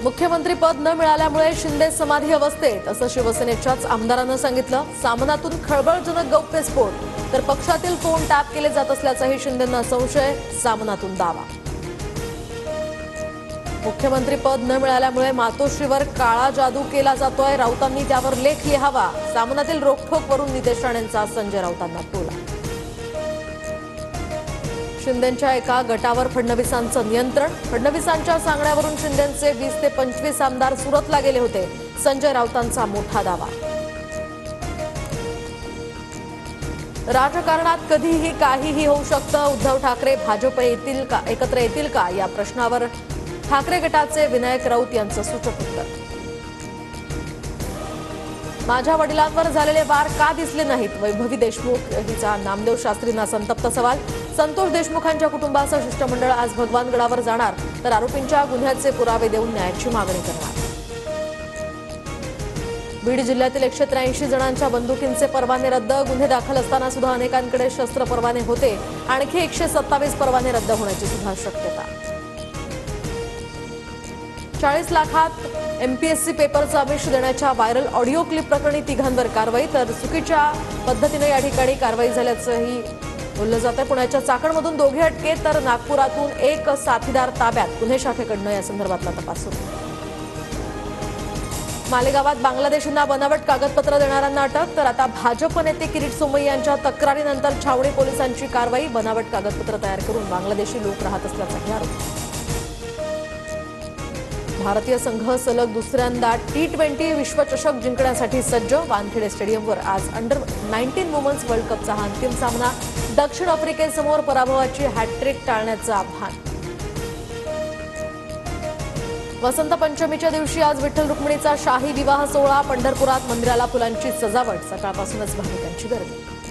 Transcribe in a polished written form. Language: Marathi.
मुख्यमंत्री पद न मिळाल्यामुळे शिंदे समाधी अवस्थेत असं शिवसेनेच्याच आमदारांनी सांगितलं। सामनातून खळबळजनक गौप्यस्फोट तर पक्षातील फोन टॅप केले जात असल्याचाही शिंदेंना संशय, सामनातून दावा। मुख्यमंत्री पद न मिळाल्यामुळे मातोश्रीवर काळा जादू केला जातोय, राऊतांनी त्यावर लेख लिहावा। सामनातील रोखठोकवरून नितेश राणेंचा संजय राऊतांना टोला। शिंदेंच्या एका गटावर फडणवीसांचं नियंत्रण, फडणवीसांच्या सांगण्यावरून शिंदेंचे 20 ते 25 आमदार सुरतला गेले होते, संजय राऊतांचा मोठा दावा। राजकारणात कधीही काहीही होऊ शकतं, उद्धव ठाकरे भाजप एकत्र येतील का या प्रश्नावर ठाकरे गटाचे विनायक राऊत यांचं सूचक उत्तर। माझ्या वडिलांवर झालेले वार का दिसले नाहीत, वैभवी देशमुख हिचा नामदेव शास्त्रींना संतप्त सवाल। संतोष देशमुखांच्या कुटुंबासह शिष्टमंडळ आज भगवानगडावर जाणार, तर आरोपींच्या गुन्ह्याचे पुरावे देऊन न्यायाची मागणी करणार। बीड जिल्ह्यातील 183 जणांच्या बंदुकींचे परवाने रद्द, गुन्हे दाखल असताना सुद्धा अनेकांकडे शस्त्र परवाने होते, आणखी 127 परवाने रद्द होण्याची सुद्धा शक्यता। 40 लाखात एमपीएससी पेपरचं आमिष देण्याच्या व्हायरल ऑडिओ क्लिप प्रकरणी तिघांवर कारवाई, तर चुकीच्या पद्धतीने या ठिकाणी कारवाई झाल्याचंही बोललं जातं। पुण्याच्या चाकणमधून दोघे अटकेत, तर नागपुरातून एक साथीदार ताब्यात, गुन्हे शाखेकडनं या संदर्भातला तपास सुरू। मालेगावात बांगलादेशींना बनावट कागदपत्र देणाऱ्यांना अटक, तर आता भाजप नेते किरीट सोमय्या यांच्या तक्रारीनंतर छावणी पोलिसांची कारवाई, बनावट कागदपत्र तयार करून बांगलादेशी लोक राहत असल्याचाही आरोप। भारतीय संघ सलग दुसऱ्यांदा T20 विश्वचषक जिंकण्यासाठी सज्ज, वानखेडे स्टेडियमवर आज अंडर-19 वुमन्स वर्ल्ड कपचा हा अंतिम सामना, दक्षिण आफ्रिकेसमोर पराभवाची हॅट्रिक टाळण्याचं आव्हान। वसंत पंचमीच्या दिवशी आज विठ्ठल रुक्मिणीचा शाही विवाह सोहळा, पंढरपुरात मंदिराला फुलांची सजावट, सकाळपासूनच भाविकांची गर्दी।